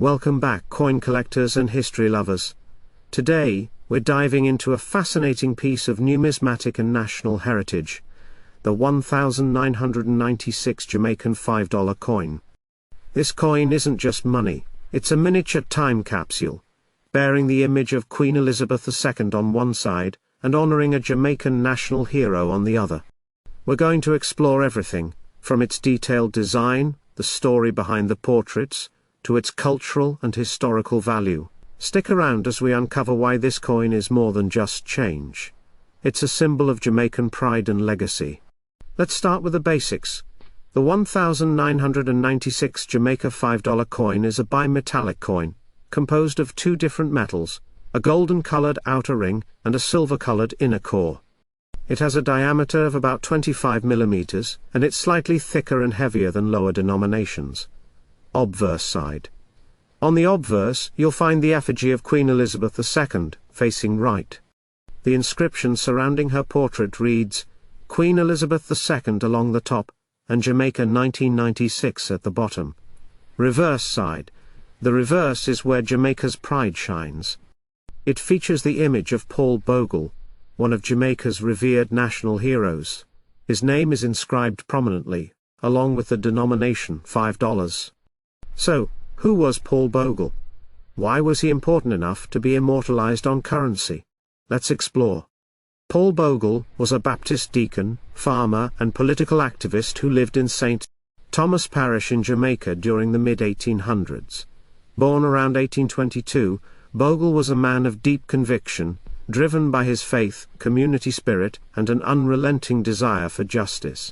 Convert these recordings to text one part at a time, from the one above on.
Welcome back, coin collectors and history lovers. Today, we're diving into a fascinating piece of numismatic and national heritage, the 1996 Jamaican $5 coin. This coin isn't just money, it's a miniature time capsule, bearing the image of Queen Elizabeth II on one side, and honoring a Jamaican national hero on the other. We're going to explore everything, from its detailed design, the story behind the portraits, to its cultural and historical value. Stick around as we uncover why this coin is more than just change. It's a symbol of Jamaican pride and legacy. Let's start with the basics. The 1996 Jamaica $5 coin is a bimetallic coin, composed of two different metals, a golden-colored outer ring and a silver-colored inner core. It has a diameter of about 25 mm, and it's slightly thicker and heavier than lower denominations. Obverse Side. On the obverse, you'll find the effigy of Queen Elizabeth II, facing right. The inscription surrounding her portrait reads, Queen Elizabeth II along the top, and Jamaica 1996 at the bottom. Reverse side. The reverse is where Jamaica's pride shines. It features the image of Paul Bogle, one of Jamaica's revered national heroes. His name is inscribed prominently, along with the denomination $5. So, who was Paul Bogle? Why was he important enough to be immortalized on currency? Let's explore. Paul Bogle was a Baptist deacon, farmer and political activist who lived in St. Thomas Parish in Jamaica during the mid-1800s. Born around 1822, Bogle was a man of deep conviction, driven by his faith, community spirit, and an unrelenting desire for justice.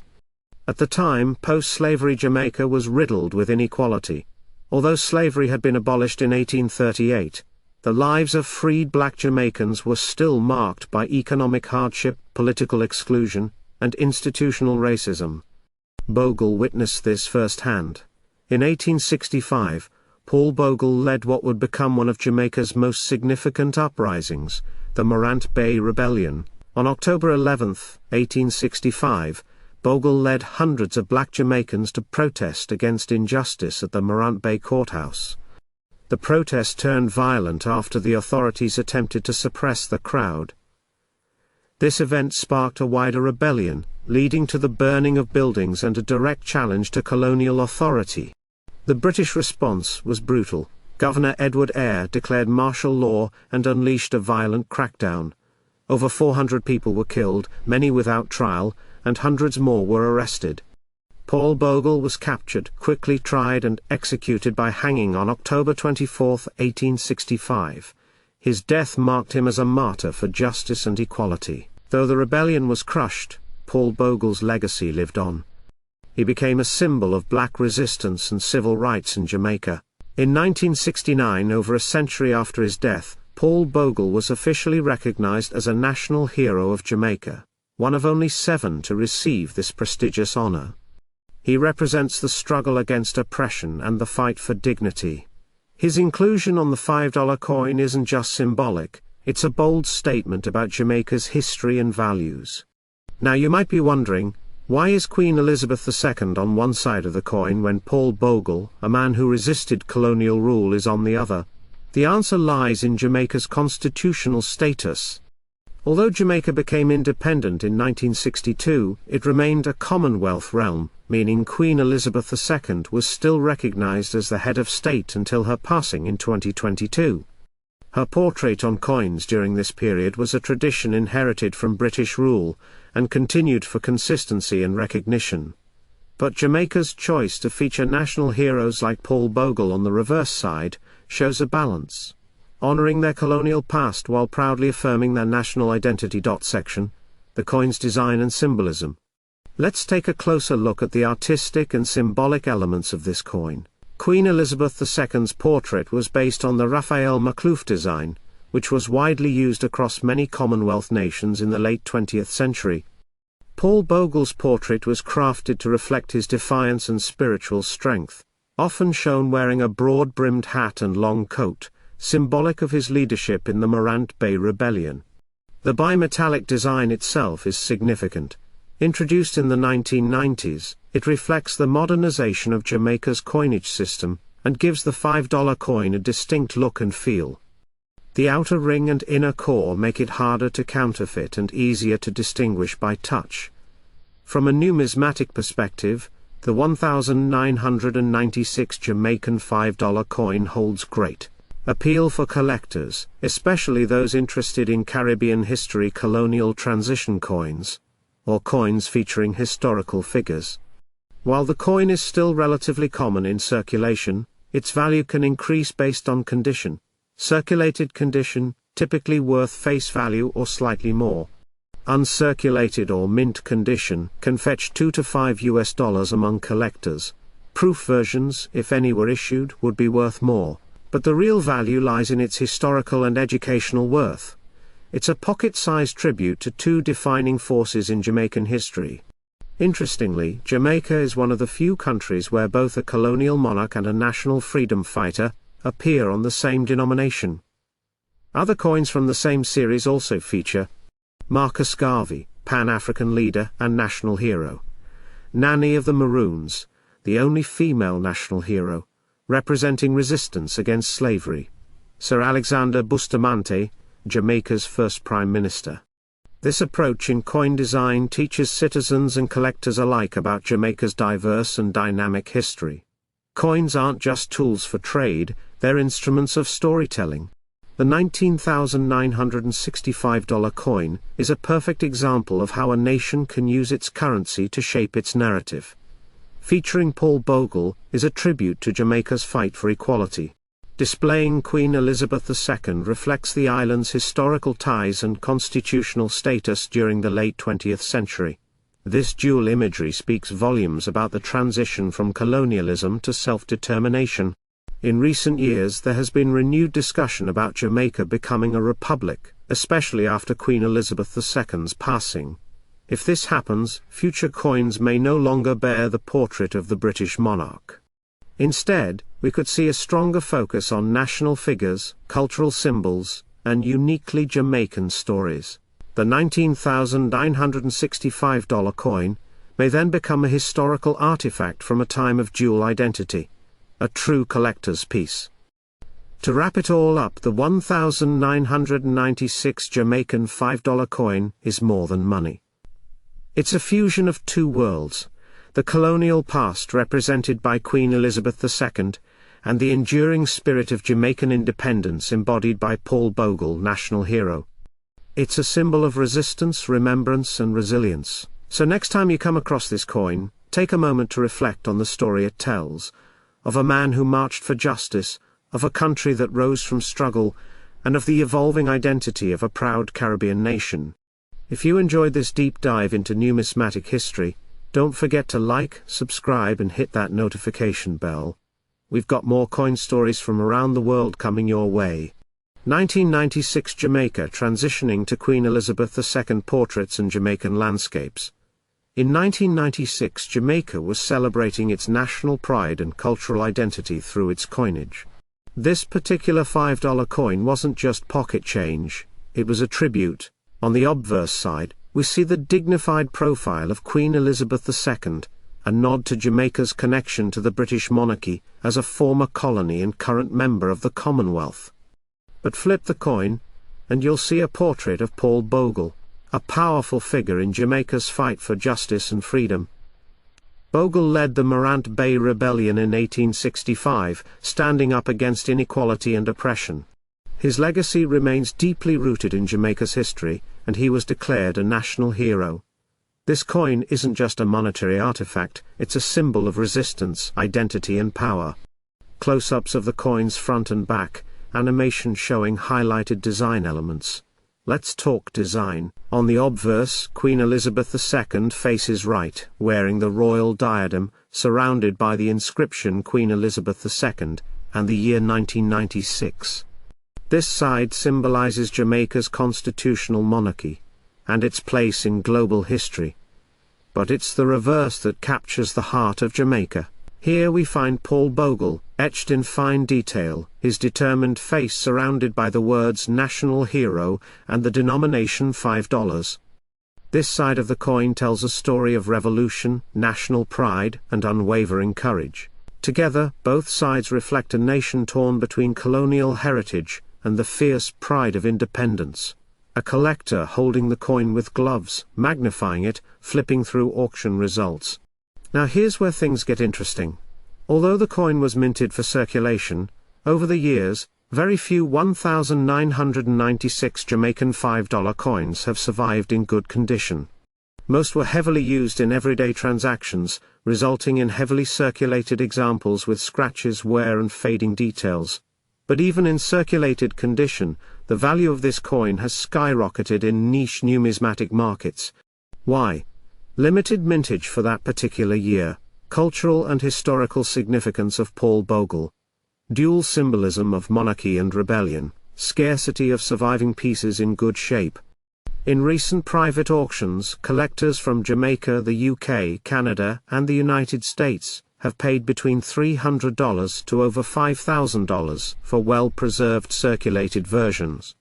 At the time, post-slavery Jamaica was riddled with inequality. Although slavery had been abolished in 1838, the lives of freed black Jamaicans were still marked by economic hardship, political exclusion, and institutional racism. Bogle witnessed this firsthand. In 1865, Paul Bogle led what would become one of Jamaica's most significant uprisings, the Morant Bay Rebellion. On October 11, 1865, Bogle led hundreds of black Jamaicans to protest against injustice at the Morant Bay courthouse. The protest turned violent after the authorities attempted to suppress the crowd. This event sparked a wider rebellion, leading to the burning of buildings and a direct challenge to colonial authority. The British response was brutal. Governor Edward Eyre declared martial law and unleashed a violent crackdown. Over 400 people were killed, many without trial, and hundreds more were arrested. Paul Bogle was captured, quickly tried and executed by hanging on October 24, 1865. His death marked him as a martyr for justice and equality. Though the rebellion was crushed, Paul Bogle's legacy lived on. He became a symbol of black resistance and civil rights in Jamaica. In 1969, over a century after his death, Paul Bogle was officially recognized as a national hero of Jamaica, one of only 7 to receive this prestigious honor. He represents the struggle against oppression and the fight for dignity. His inclusion on the $5 coin isn't just symbolic, it's a bold statement about Jamaica's history and values. Now you might be wondering, why is Queen Elizabeth II on one side of the coin when Paul Bogle, a man who resisted colonial rule, is on the other? The answer lies in Jamaica's constitutional status. Although Jamaica became independent in 1962, it remained a Commonwealth realm, meaning Queen Elizabeth II was still recognized as the head of state until her passing in 2022. Her portrait on coins during this period was a tradition inherited from British rule, and continued for consistency and recognition. But Jamaica's choice to feature national heroes like Paul Bogle on the reverse side shows a balance, honoring their colonial past while proudly affirming their national identity. Section, the coin's design and symbolism. Let's take a closer look at the artistic and symbolic elements of this coin. Queen Elizabeth II's portrait was based on the Raphael Makhlouf design, which was widely used across many Commonwealth nations in the late 20th century. Paul Bogle's portrait was crafted to reflect his defiance and spiritual strength, often shown wearing a broad-brimmed hat and long coat, symbolic of his leadership in the Morant Bay Rebellion. The bimetallic design itself is significant. Introduced in the 1990s, it reflects the modernization of Jamaica's coinage system, and gives the $5 coin a distinct look and feel. The outer ring and inner core make it harder to counterfeit and easier to distinguish by touch. From a numismatic perspective, the 1996 Jamaican $5 coin holds great appeal for collectors, especially those interested in Caribbean history colonial transition coins, or coins featuring historical figures. While the coin is still relatively common in circulation, its value can increase based on condition. Circulated condition, typically worth face value or slightly more. Uncirculated or mint condition can fetch $2 to $5 among collectors. Proof versions, if any were issued, would be worth more, but the real value lies in its historical and educational worth. It's a pocket-sized tribute to two defining forces in Jamaican history. Interestingly, Jamaica is one of the few countries where both a colonial monarch and a national freedom fighter appear on the same denomination. Other coins from the same series also feature Marcus Garvey, Pan-African leader and national hero. Nanny of the Maroons, the only female national hero, representing resistance against slavery. Sir Alexander Bustamante, Jamaica's first prime minister. This approach in coin design teaches citizens and collectors alike about Jamaica's diverse and dynamic history. Coins aren't just tools for trade, they're instruments of storytelling. The $19,965 coin is a perfect example of how a nation can use its currency to shape its narrative. Featuring Paul Bogle, is a tribute to Jamaica's fight for equality. Displaying Queen Elizabeth II reflects the island's historical ties and constitutional status during the late 20th century. This dual imagery speaks volumes about the transition from colonialism to self-determination. In recent years there has been renewed discussion about Jamaica becoming a republic, especially after Queen Elizabeth II's passing. If this happens, future coins may no longer bear the portrait of the British monarch. Instead, we could see a stronger focus on national figures, cultural symbols, and uniquely Jamaican stories. The $19,965 coin may then become a historical artifact from a time of dual identity. A true collector's piece. To wrap it all up, the 1996 Jamaican $5 coin is more than money. It's a fusion of two worlds, the colonial past represented by Queen Elizabeth II, and the enduring spirit of Jamaican independence embodied by Paul Bogle, national hero. It's a symbol of resistance, remembrance, and resilience. So next time you come across this coin, take a moment to reflect on the story it tells, of a man who marched for justice, of a country that rose from struggle, and of the evolving identity of a proud Caribbean nation. If you enjoyed this deep dive into numismatic history, don't forget to like, subscribe, and hit that notification bell. We've got more coin stories from around the world coming your way. 1996 Jamaica transitioning to Queen Elizabeth II portraits and Jamaican landscapes. In 1996 Jamaica was celebrating its national pride and cultural identity through its coinage. This particular $5 coin wasn't just pocket change, it was a tribute. On the obverse side, we see the dignified profile of Queen Elizabeth II, a nod to Jamaica's connection to the British monarchy as a former colony and current member of the Commonwealth. But flip the coin, and you'll see a portrait of Paul Bogle, a powerful figure in Jamaica's fight for justice and freedom. Bogle led the Morant Bay Rebellion in 1865, standing up against inequality and oppression. His legacy remains deeply rooted in Jamaica's history, and he was declared a national hero. This coin isn't just a monetary artifact, it's a symbol of resistance, identity, and power. Close-ups of the coin's front and back, animation showing highlighted design elements. Let's talk design. On the obverse, Queen Elizabeth II faces right, wearing the royal diadem, surrounded by the inscription Queen Elizabeth II, and the year 1996. This side symbolizes Jamaica's constitutional monarchy, and its place in global history. But it's the reverse that captures the heart of Jamaica. Here we find Paul Bogle, etched in fine detail, his determined face surrounded by the words National Hero and the denomination $5. This side of the coin tells a story of revolution, national pride, and unwavering courage. Together, both sides reflect a nation torn between colonial heritage and the fierce pride of independence. A collector holding the coin with gloves, magnifying it, flipping through auction results. Now here's where things get interesting. Although the coin was minted for circulation, over the years, very few 1,996 Jamaican $5 coins have survived in good condition. Most were heavily used in everyday transactions, resulting in heavily circulated examples with scratches, wear and fading details. But even in circulated condition, the value of this coin has skyrocketed in niche numismatic markets. Why? Limited mintage for that particular year, cultural and historical significance of Paul Bogle, dual symbolism of monarchy and rebellion, scarcity of surviving pieces in good shape. In recent private auctions, collectors from Jamaica, the UK, Canada, and the United States have paid between $300 to over $5,000 for well-preserved circulated versions.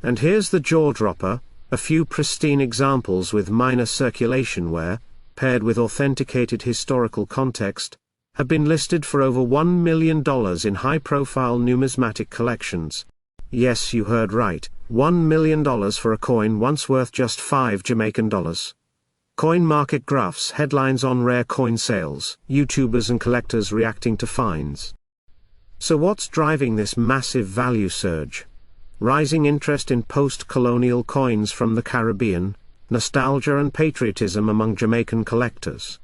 And here's the jaw-dropper: a few pristine examples with minor circulation wear, paired with authenticated historical context, have been listed for over $1 million in high-profile numismatic collections. Yes, you heard right, $1 million for a coin once worth just $5 Jamaican dollars. Coin market graphs headlines on rare coin sales, YouTubers and collectors reacting to finds. So what's driving this massive value surge? Rising interest in post-colonial coins from the Caribbean, nostalgia and patriotism among Jamaican collectors.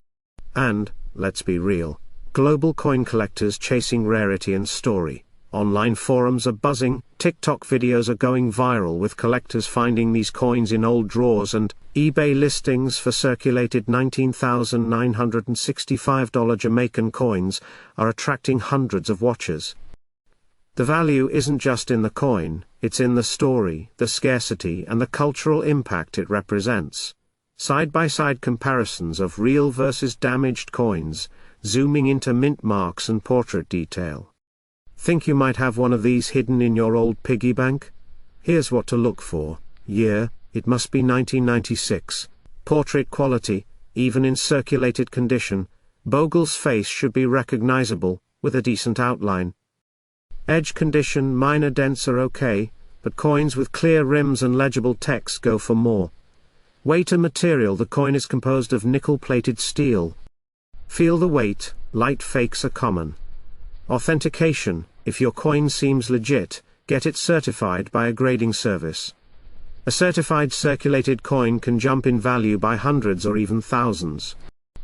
And, let's be real, global coin collectors chasing rarity and story. Online forums are buzzing, TikTok videos are going viral with collectors finding these coins in old drawers, and eBay listings for circulated $19,965 Jamaican coins are attracting hundreds of watchers. The value isn't just in the coin, it's in the story, the scarcity and the cultural impact it represents. Side-by-side comparisons of real versus damaged coins, zooming into mint marks and portrait detail. Think you might have one of these hidden in your old piggy bank? Here's what to look for. Year, it must be 1996. Portrait quality, even in circulated condition. Bogle's face should be recognizable, with a decent outline. Edge condition, minor dents are okay, but coins with clear rims and legible text go for more. Weight and material: the coin is composed of nickel-plated steel. Feel the weight, light fakes are common. Authentication: if your coin seems legit, get it certified by a grading service. A certified circulated coin can jump in value by hundreds or even thousands.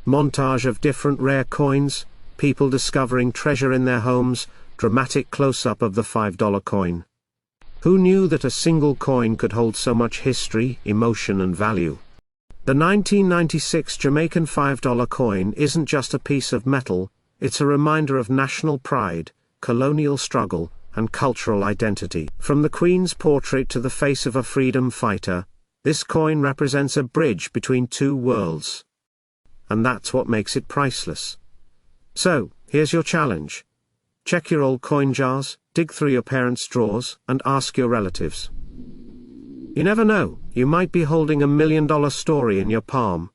Montage of different rare coins, people discovering treasure in their homes, dramatic close-up of the $5 coin. Who knew that a single coin could hold so much history, emotion and value? The 1996 Jamaican $5 coin isn't just a piece of metal, it's a reminder of national pride, colonial struggle, and cultural identity. From the Queen's portrait to the face of a freedom fighter, this coin represents a bridge between two worlds. And that's what makes it priceless. So, here's your challenge. Check your old coin jars, dig through your parents' drawers, and ask your relatives. You never know, you might be holding $1 million story in your palm.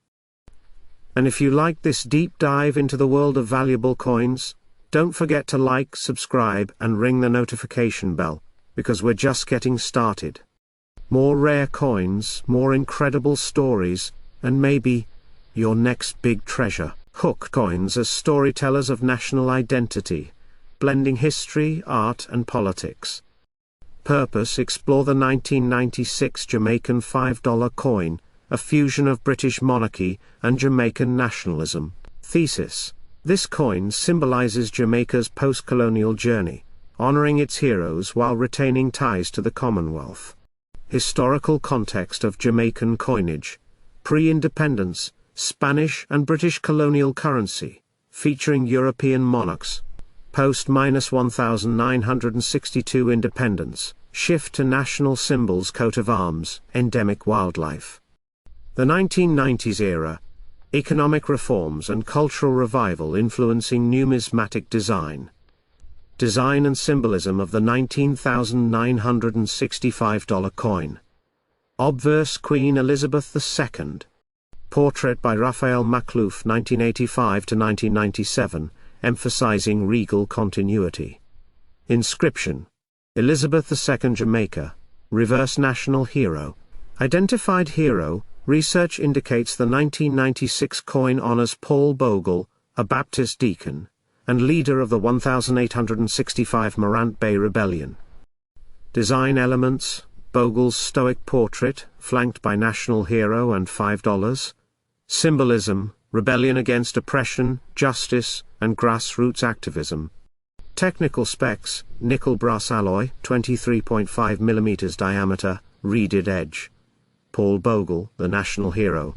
And if you like this deep dive into the world of valuable coins, don't forget to like, subscribe, and ring the notification bell, because we're just getting started. More rare coins, more incredible stories, and maybe your next big treasure. Hook coins as storytellers of national identity, blending history, art, and politics. Purpose: explore the 1996 Jamaican $5 coin, a fusion of British monarchy and Jamaican nationalism. Thesis: this coin symbolizes Jamaica's post-colonial journey, honoring its heroes while retaining ties to the Commonwealth. Historical context of Jamaican coinage: pre-independence, Spanish and British colonial currency, featuring European monarchs. Post-1962 independence, shift to national symbols, coat of arms, endemic wildlife. The 1990s era, economic reforms and cultural revival influencing numismatic design. Design and symbolism of the $19,965 coin. Obverse Queen Elizabeth II. Portrait by Raphael Makhlouf, 1985 to 1997, emphasizing regal continuity. Inscription. Elizabeth II Jamaica. Reverse national hero. Identified hero. Research indicates the 1996 coin honors Paul Bogle, a Baptist deacon, and leader of the 1865 Morant Bay Rebellion. Design elements. Bogle's stoic portrait, flanked by national hero and $5. Symbolism, rebellion against oppression, justice, and grassroots activism. Technical specs, nickel brass alloy, 23.5 mm diameter, reeded edge. Paul Bogle, the national hero.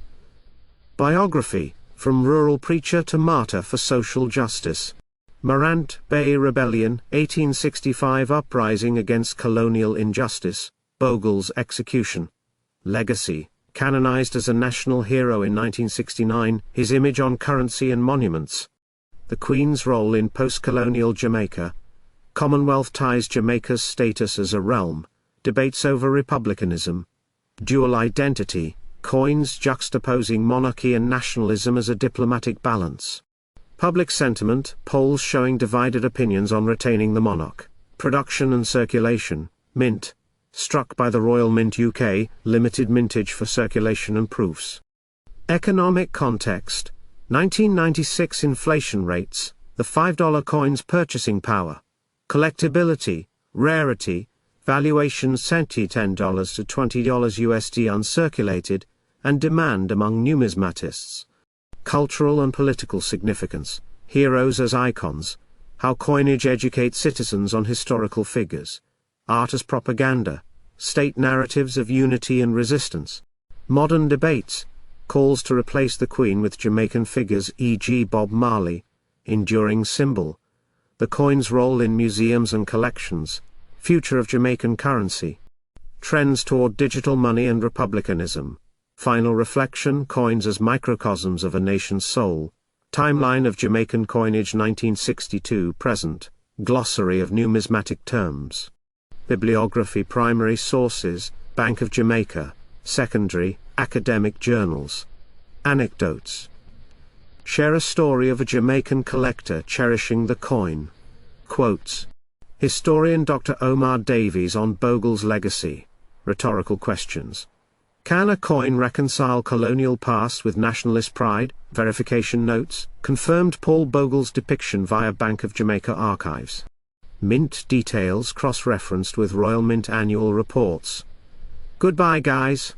Biography, from rural preacher to martyr for social justice. Morant Bay Rebellion, 1865 uprising against colonial injustice. Bogle's execution. Legacy, canonized as a national hero in 1969, his image on currency and monuments. The Queen's role in post-colonial Jamaica. Commonwealth ties Jamaica's status as a realm. Debates over republicanism. Dual identity, coins juxtaposing monarchy and nationalism as a diplomatic balance. Public sentiment, polls showing divided opinions on retaining the monarch. Production and circulation, mint. Struck by the Royal Mint UK, limited mintage for circulation and proofs. Economic context. 1996 inflation rates, the $5 coin's purchasing power. Collectability, rarity, valuation $10 to $20 USD uncirculated, and demand among numismatists. Cultural and political significance, heroes as icons, how coinage educates citizens on historical figures. Art as propaganda, state narratives of unity and resistance. Modern debates, calls to replace the Queen with Jamaican figures e.g. Bob Marley, enduring symbol. The coin's role in museums and collections, future of Jamaican currency. Trends toward digital money and republicanism. Final reflection, coins as microcosms of a nation's soul. Timeline of Jamaican coinage 1962 present, glossary of numismatic terms. Bibliography. Primary sources, Bank of Jamaica. Secondary, academic journals. Anecdotes. Share a story of a Jamaican collector cherishing the coin. Quotes. Historian Dr. Omar Davies on Bogle's legacy. Rhetorical questions. Can a coin reconcile colonial past with nationalist pride? Verification notes, confirmed Paul Bogle's depiction via Bank of Jamaica archives. Mint details cross-referenced with Royal Mint annual reports. Goodbye guys.